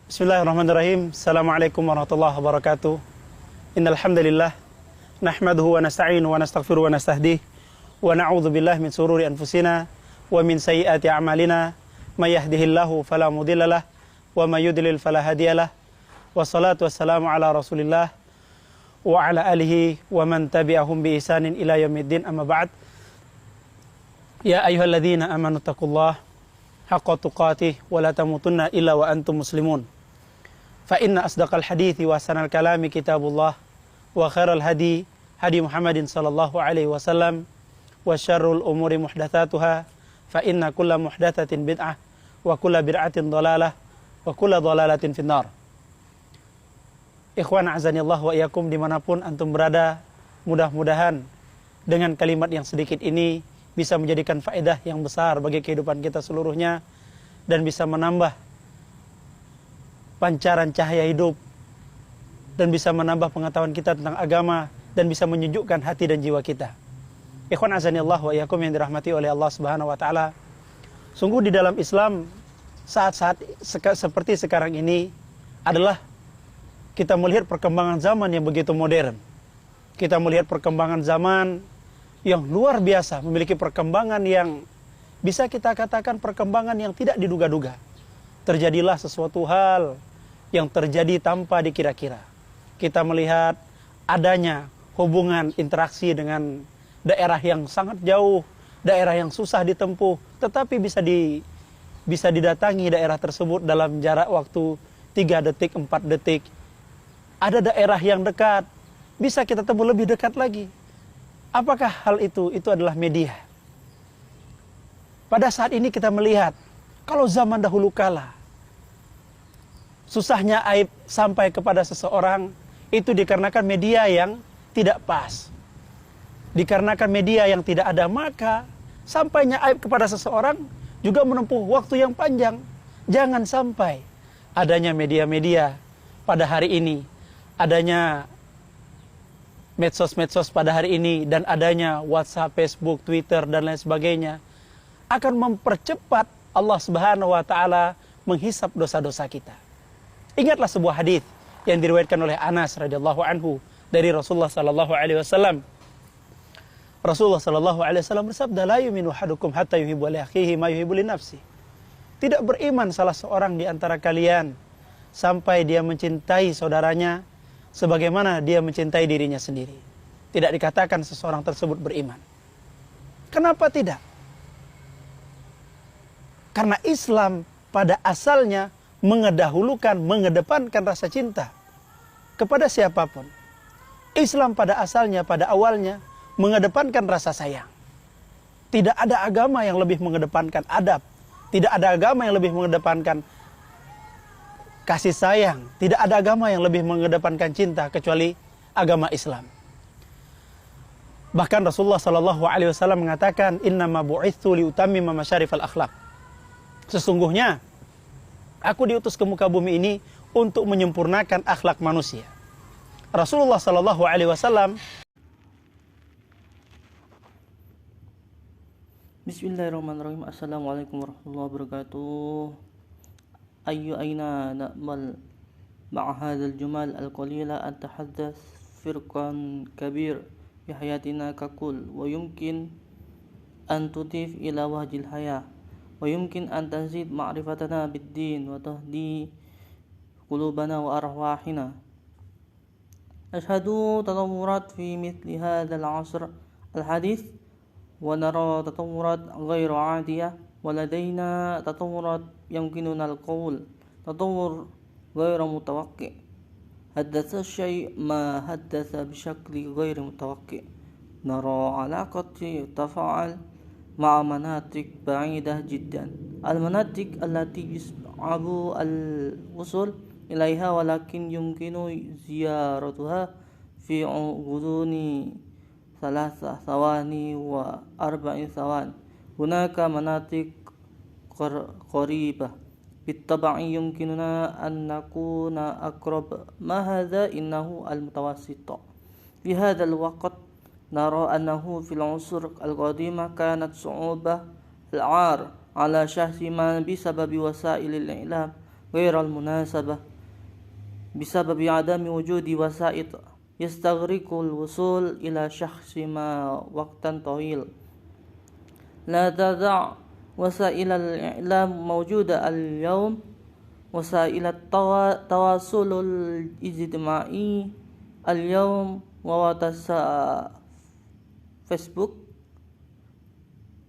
Bismillahirrahmanirrahim. Assalamualaikum warahmatullahi wabarakatuh. Innal hamdalillah nahmaduhu wa nasta'inu wa nastaghfiruhu wa nastahdih wa na'udzu billahi min sururi anfusina wa min sayyiati a'malina may yahdihillahu fala mudhillalah wa may yudlil fala hadiyalah. Wassalatu wassalamu ala Rasulillah wa ala alihi wa man tabi'ahum bi ihsanin ila yaumiddin, amma ba'd. Ya ayyuhalladzina amanu taqullaha haqqa tuqatih wa la tamutunna illa wa antum muslimun. Fa inna asdaqal hadithi wa sanal kalami kitabullah wa khairal hadi Muhammadin sallallahu alaihi wasallam wa syarrul umuri muhdatsatuha fa inna kulla muhdatsatin bid'ah wa kulla bid'atin dhalalah wa kulla dhalalatin finnar. Ikhwan azanillah wa iyyakum dimanapun antum berada, mudah-mudahan dengan kalimat yang sedikit ini bisa menjadikan faedah yang besar bagi kehidupan kita seluruhnya dan bisa menambah pancaran cahaya hidup dan bisa menambah pengetahuan kita tentang agama dan bisa menyejukkan hati dan jiwa kita. Ikhwan azanillah wa iyyakum yang dirahmati oleh Allah Subhanahu wa taala. Sungguh di dalam Islam saat-saat seperti sekarang ini adalah kita melihat perkembangan zaman yang begitu modern. Kita melihat perkembangan zaman yang luar biasa, memiliki perkembangan yang bisa kita katakan perkembangan yang tidak diduga-duga. Terjadilah sesuatu hal yang terjadi tanpa dikira-kira. Kita melihat adanya hubungan interaksi dengan daerah yang sangat jauh, daerah yang susah ditempuh, tetapi bisa didatangi daerah tersebut dalam jarak waktu 3 detik, 4 detik. Ada daerah yang dekat, bisa kita tempuh lebih dekat lagi. Apakah hal itu? Itu adalah media. Pada saat ini kita melihat, kalau zaman dahulu kala, susahnya aib sampai kepada seseorang, itu dikarenakan media yang tidak pas. Dikarenakan media yang tidak ada, maka sampainya aib kepada seseorang juga menempuh waktu yang panjang. Jangan sampai adanya media-media pada hari ini, adanya medsos-medsos pada hari ini, dan adanya WhatsApp, Facebook, Twitter, dan lain sebagainya, akan mempercepat Allah Subhanahu wa taala menghisap dosa-dosa kita. Ingatlah sebuah hadis yang diriwayatkan oleh Anas radhiyallahu anhu dari Rasulullah sallallahu alaihi wasallam. Rasulullah sallallahu alaihi wasallam bersabda, "La yu'minu ahadukum hatta yuhibbu li akhihi ma yuhibbu li nafsihi." Tidak beriman salah seorang di antara kalian sampai dia mencintai saudaranya sebagaimana dia mencintai dirinya sendiri. Tidak dikatakan seseorang tersebut beriman. Kenapa tidak? Karena Islam pada asalnya mengedepankan rasa cinta kepada siapapun. Islam pada asalnya, pada awalnya, mengedepankan rasa sayang. Tidak ada agama yang lebih mengedepankan adab. Tidak ada agama yang lebih mengedepankan kasih sayang. Tidak ada agama yang lebih mengedepankan cinta kecuali agama Islam. Bahkan Rasulullah sallallahu alaihi wasallam mengatakan, "Innama bu'itsu liutammima masyarifal akhlaq." Sesungguhnya aku diutus ke muka bumi ini untuk menyempurnakan akhlak manusia. Rasulullah sallallahu alaihi wasallam. Bismillahirrahmanirrahim. Assalamualaikum warahmatullahi wabarakatuh. Aina na'mal ma'a hadzal jumal al-qalila an tahaddath firqan kabir bi hayatina kakul wa yumkin an tudif ila wahjil hayah wa yumkin an tazid ma'rifatana bid-din wa tahdi qulubana wa arwahina. Ashhadu tatawurat fi mithli hadzal 'asr al-hadith wa nara tatawurat ghairu 'adiyah wa ladaina tatawurat يمكننا القول تطور غير متوقع حدث الشيء ما حدث بشكل غير متوقع نرى علاقة تفاعل مع مناطق بعيدة جدا المناطق التي يصعب الوصول إليها ولكن يمكن زيارتها في غضون 3 ثواني و4 ثواني هناك مناطق قريبة بالطبع يمكننا أن نكون أقرب ما هذا إنه المتوسط في هذا الوقت نرى أنه في العصور القديمة كانت صعوبة العار على شخص ما بسبب وسائل الإعلام غير المناسبة بسبب عدم وجود وسائط يستغرق الوصول إلى شخص ما وقتا طويل. لا تدع وسائل الإعلام موجودة اليوم وسائل التواصل الاجتماعي اليوم فيسبوك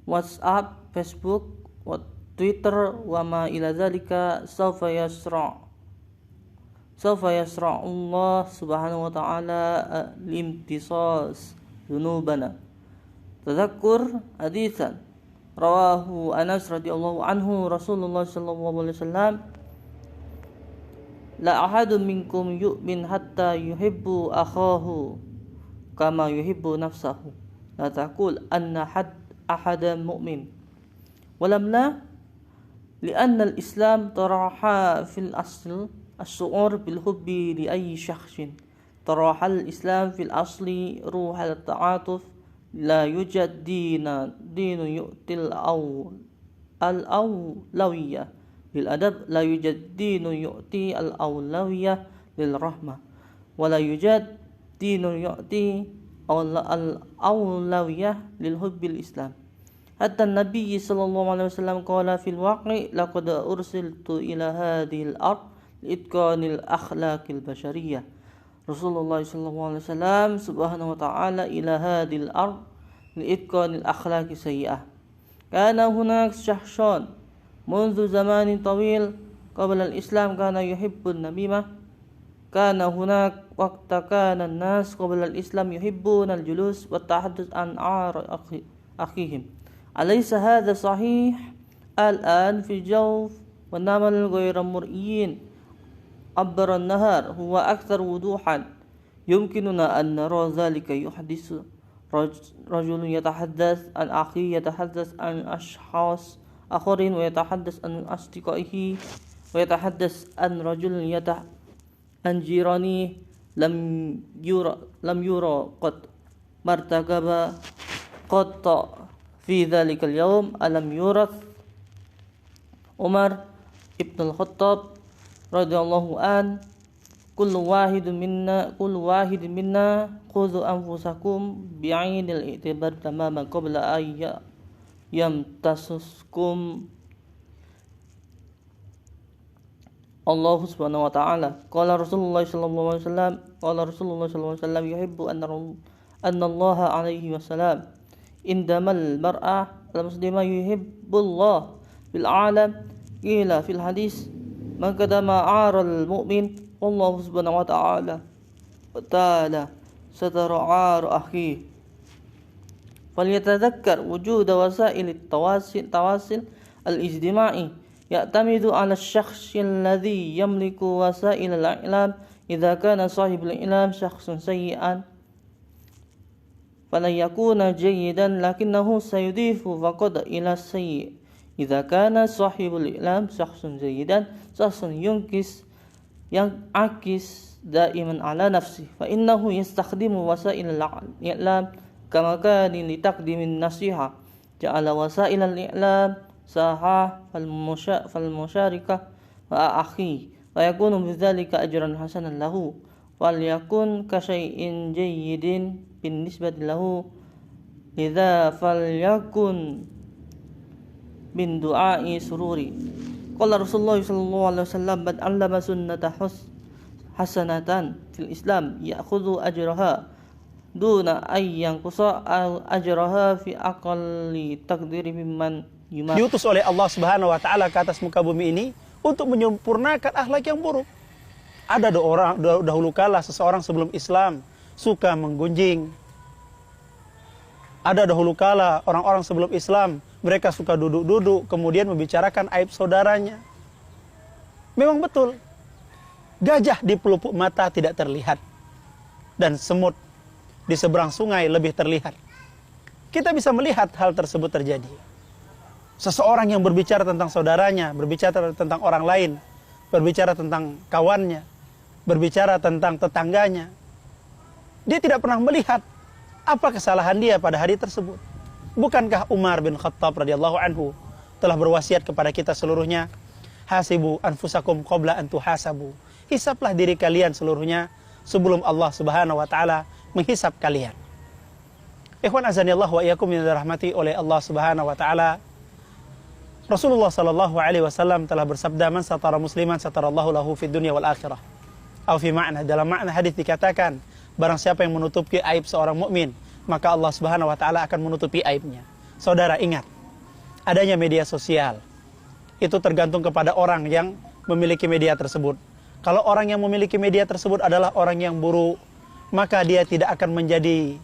واتساب فيسبوك وتويتر وما إلى ذلك سوف يشرع الله سبحانه وتعالى لامتصاص ذنوبنا. تذكر حديثا رواه أنس رضي الله عنه رسول الله صلى الله عليه وسلم لا أحد منكم يؤمن حتى يحب أخاه كما يحب نفسه. لا تقول أن أحد مؤمن ولملا لأن الإسلام طرح في الأصل الشعور بالحب لأي شخص. طرح الإسلام في الأصل روح التعاطف. لا يوجد دين يؤتي الأولوية للأدب. لا يوجد دين يؤتي الأولوية للرحمة. ولا يوجد دين يؤتي الأولوية للحب الإسلام. حتى النبي صلى الله عليه وسلم قال في الواقع لقد أرسلت إلى هذه الأرض لإتقان الأخلاق البشرية. Rasulullah sallallahu alaihi wasallam subhanahu wa ta'ala ila hadil ard liitqan al-akhlaq sayyi'ah. Kana hunak syahshan منذ زمان طويل قبل الإسلام كان يحب النميمة. كان هناك وقت كان الناس قبل الإسلام يحبون الجلوس والتحدث عن عار أخيهم. أليس هذا صحيح؟ الآن في الجوف والنمل غير مرئيين عبر النهار هو أكثر وضوحا. يمكننا أن نرى ذلك. يحدث رجل يتحدث عن أخيه، يتحدث عن أشخاص آخرين، ويتحدث عن أصدقائه، ويتحدث عن رجل عن جيرانه لم يرى قد مرتكب خطأ في ذلك اليوم. ألم يورث عمر ابن الخطاب رضي الله عنه كل واحد منا خذوا أنفسكم بعين الاعتبار تماما قبل أن يمتصكم الله سبحانه وتعالى. قال رسول الله صلى الله عليه وسلم يحب أن الله عليه وسلم عندما المرأة المسلمة يحب الله في العالم. قيل في الحديث من قدم عار المؤمن والله سبحانه وتعالى ستر عار أخيه. فليتذكر وجود وسائل التواصل الاجتماعي يعتمد على الشخص الذي يملك وسائل الإعلام. إذا كان صاحب الإعلام شخص سيئا فلن يكون جيدا لكنه سيضيف فقط إلى السيء. إذا كان صاحب الإعلام شخص جيدا شخص ينعكس دائما على نفسه فإنه يستخدم وسائل الإعلام كمكان لتقديم النصيحة. جعل وسائل الإعلام ساحة فالمشاركة مع أخيه ويكون بذلك أجرا حسنا له. فليكن كشيء جيد بالنسبة له. لذا فليكن من دعاء سروري. قال رسول الله صلى الله عليه وسلم من علم سنة حسنة في الإسلام يأخذ أجرها دون أن ينقص أجرها في أقل تقدير ممن diutus oleh Allah Subhanahu wa taala ke atas muka bumi ini untuk menyempurnakan akhlak yang buruk. Ada dahulu kala seseorang sebelum Islam suka menggunjing. Ada dahulu kala orang-orang sebelum Islam mereka suka duduk-duduk kemudian membicarakan aib saudaranya. Memang betul. Gajah di pelupuk mata tidak terlihat dan semut di seberang sungai lebih terlihat. Kita bisa melihat hal tersebut terjadi. Seseorang yang berbicara tentang saudaranya, berbicara tentang orang lain, berbicara tentang kawannya, berbicara tentang tetangganya. Dia tidak pernah melihat apa kesalahan dia pada hari tersebut. Bukankah Umar bin Khattab radhiyallahu anhu telah berwasiat kepada kita seluruhnya, hasibu anfusakum qabla an tuhasabu. Hisablah diri kalian seluruhnya sebelum Allah Subhanahu wa taala menghisab kalian. Ikhwan azanillah wa iyyakum yang dirahmati oleh Allah Subhanahu wa taala. Rasulullah sallallahu alaihi wasallam telah bersabda, "Man satara musliman satarallahu lahu fid dunya wal akhirah." Atau fi makna, dalam makna hadis dikatakan, barang siapa yang menutupi aib seorang mukmin, maka Allah Subhanahu wa taala akan menutupi aibnya. Saudara ingat, adanya media sosial itu tergantung kepada orang yang memiliki media tersebut. Kalau orang yang memiliki media tersebut adalah orang yang buruk, maka dia tidak akan menjadi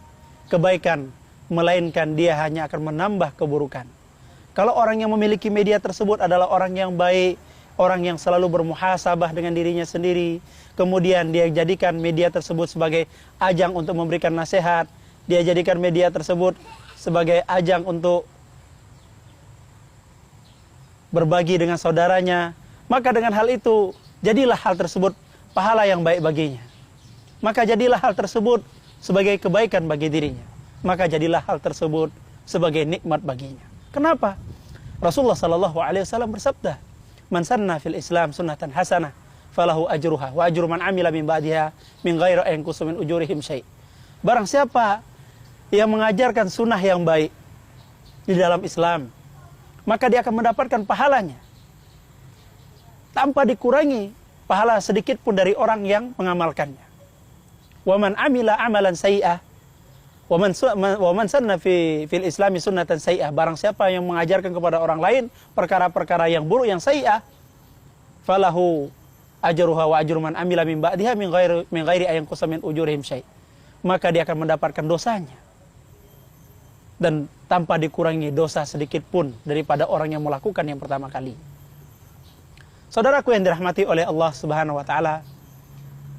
kebaikan, melainkan dia hanya akan menambah keburukan. Kalau orang yang memiliki media tersebut adalah orang yang baik, orang yang selalu bermuhasabah dengan dirinya sendiri, kemudian dia jadikan media tersebut sebagai ajang untuk memberikan nasihat, dia jadikan media tersebut sebagai ajang untuk berbagi dengan saudaranya, maka dengan hal itu, jadilah hal tersebut pahala yang baik baginya. Maka jadilah hal tersebut sebagai kebaikan bagi dirinya. Maka jadilah hal tersebut sebagai nikmat baginya. Kenapa? Rasulullah sallallahu alaihi wasallam bersabda, "Man sanna fil Islam sunnatan hasanah, falahu ajruha wa ajru man amila min ba'diha min ghairi an yanqusu min ujurihim syai'." Barang siapa yang mengajarkan sunnah yang baik di dalam Islam, maka dia akan mendapatkan pahalanya tanpa dikurangi pahala sedikit pun dari orang yang mengamalkannya. Wa man amila amalan sayyi'ah wa man sanna fil Islami sunnatan sayyi'ah, barang siapa yang mengajarkan kepada orang lain perkara-perkara yang buruk yang sayyi'ah, falahu ajruha wa ajru man amila min ba'diha min ghairi an yanqusa min ujurihim syai', maka dia akan mendapatkan dosanya dan tanpa dikurangi dosa sedikit pun daripada orang yang melakukan yang pertama kali. Saudaraku yang dirahmati oleh Allah Subhanahu wa taala,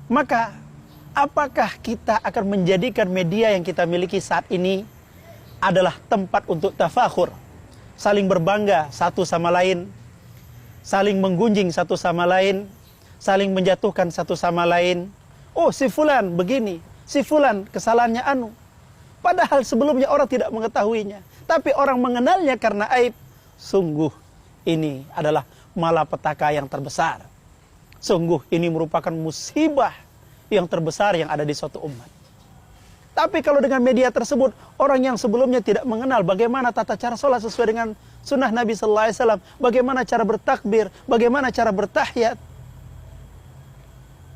maka apakah kita akan menjadikan media yang kita miliki saat ini adalah tempat untuk tafakhur, saling berbangga satu sama lain, saling menggunjing satu sama lain, saling menjatuhkan satu sama lain? Oh, si fulan begini, si fulan kesalahannya anu. Padahal sebelumnya orang tidak mengetahuinya, tapi orang mengenalnya karena aib. Sungguh ini adalah malapetaka yang terbesar. Sungguh ini merupakan musibah yang terbesar yang ada di suatu umat. Tapi kalau dengan media tersebut, orang yang sebelumnya tidak mengenal bagaimana tata cara sholat sesuai dengan sunnah Nabi Sallallahu Alaihi Wasallam, bagaimana cara bertakbir, bagaimana cara bertahiyat,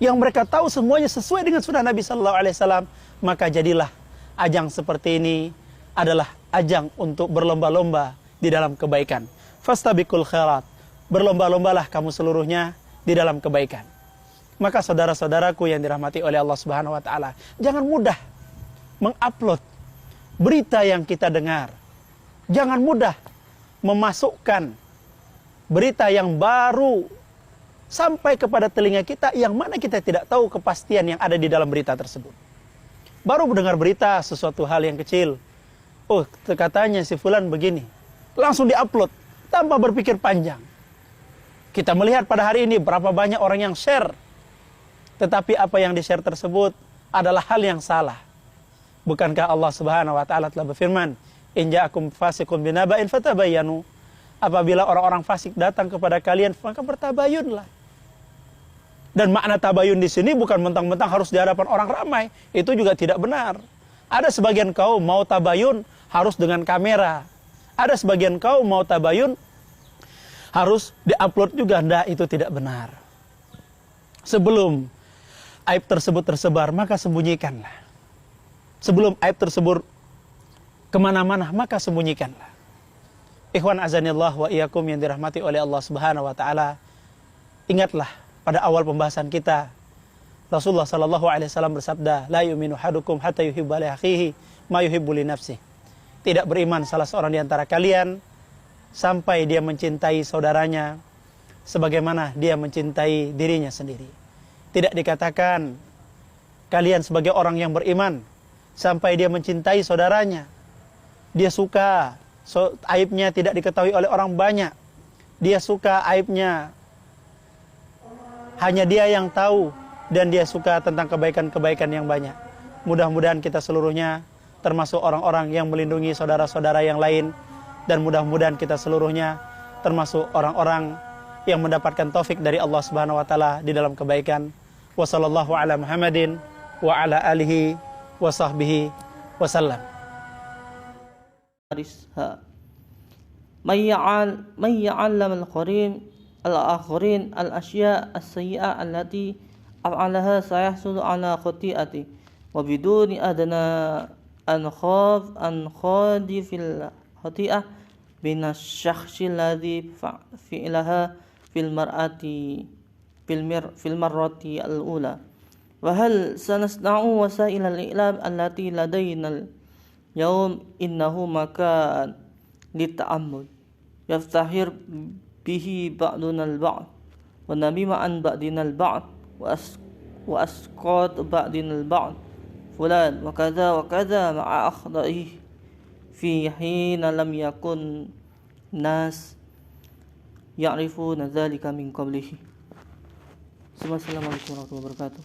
yang mereka tahu semuanya sesuai dengan sunnah Nabi Sallallahu Alaihi Wasallam, maka jadilah ajang seperti ini adalah ajang untuk berlomba-lomba di dalam kebaikan. Fastabiqul khairat, berlomba-lombalah kamu seluruhnya di dalam kebaikan. Maka saudara-saudaraku yang dirahmati oleh Allah Subhanahu wa taala, jangan mudah mengupload berita yang kita dengar. Jangan mudah memasukkan berita yang baru sampai kepada telinga kita yang mana kita tidak tahu kepastian yang ada di dalam berita tersebut. Baru mendengar berita sesuatu hal yang kecil. Oh, katanya si fulan begini. Langsung diupload tanpa berpikir panjang. Kita melihat pada hari ini berapa banyak orang yang share. Tetapi apa yang di-share tersebut adalah hal yang salah. Bukankah Allah Subhanahu wa taala telah berfirman, "In ja'akum fasiqun binaba'in fatabayyanu." Apabila orang-orang fasik datang kepada kalian, maka bertabayunlah. Dan makna tabayun di sini bukan mentang-mentang harus di hadapan orang ramai. Itu juga tidak benar. Ada sebagian kaum mau tabayun harus dengan kamera. Ada sebagian kaum mau tabayun harus diupload juga. Nggak, itu tidak benar. Sebelum aib tersebut tersebar, maka sembunyikanlah. Sebelum aib tersebut kemana-mana, maka sembunyikanlah. Ikhwan azanillah wa iyyakum yang dirahmati oleh Allah Subhanahu wa taala, ingatlah pada awal pembahasan kita, Rasulullah sallallahu alaihi wasallam bersabda, "La yu'minu ahadukum hatta yuhibba li akhihi ma yuhibbu li nafsihi." Tidak beriman salah seorang di antara kalian sampai dia mencintai saudaranya sebagaimana dia mencintai dirinya sendiri. Tidak dikatakan kalian sebagai orang yang beriman sampai dia mencintai saudaranya. Dia suka aibnya tidak diketahui oleh orang banyak. Dia suka aibnya hanya dia yang tahu, dan dia suka tentang kebaikan-kebaikan yang banyak. Mudah-mudahan kita seluruhnya termasuk orang-orang yang melindungi saudara-saudara yang lain, dan mudah-mudahan kita seluruhnya termasuk orang-orang yang mendapatkan taufik dari Allah Subhanahu wa taala di dalam kebaikan. Wa sallallahu ala Muhammadin wa ala alihi wa sahbihi wasallam. من يعلم الآخرين الأشياء السيئة التي أفعلها سيحصل على خطيئته وبدون أدنى أنخاذ في الخطيئة بين الشخص الذي فعلها في المرة الأولى. وهل سنصنع وسائل الإعلام التي لدينا اليوم إنه مكان للتأمل يفتخر به بعضنا البعض ونميم عن بعضنا البعض وأسقاط بعضنا البعض فلان وكذا وكذا مع أخطائه في حين لم يكن الناس يعرفون ذلك من قبله. Assalamualaikum warahmatullahi wabarakatuh.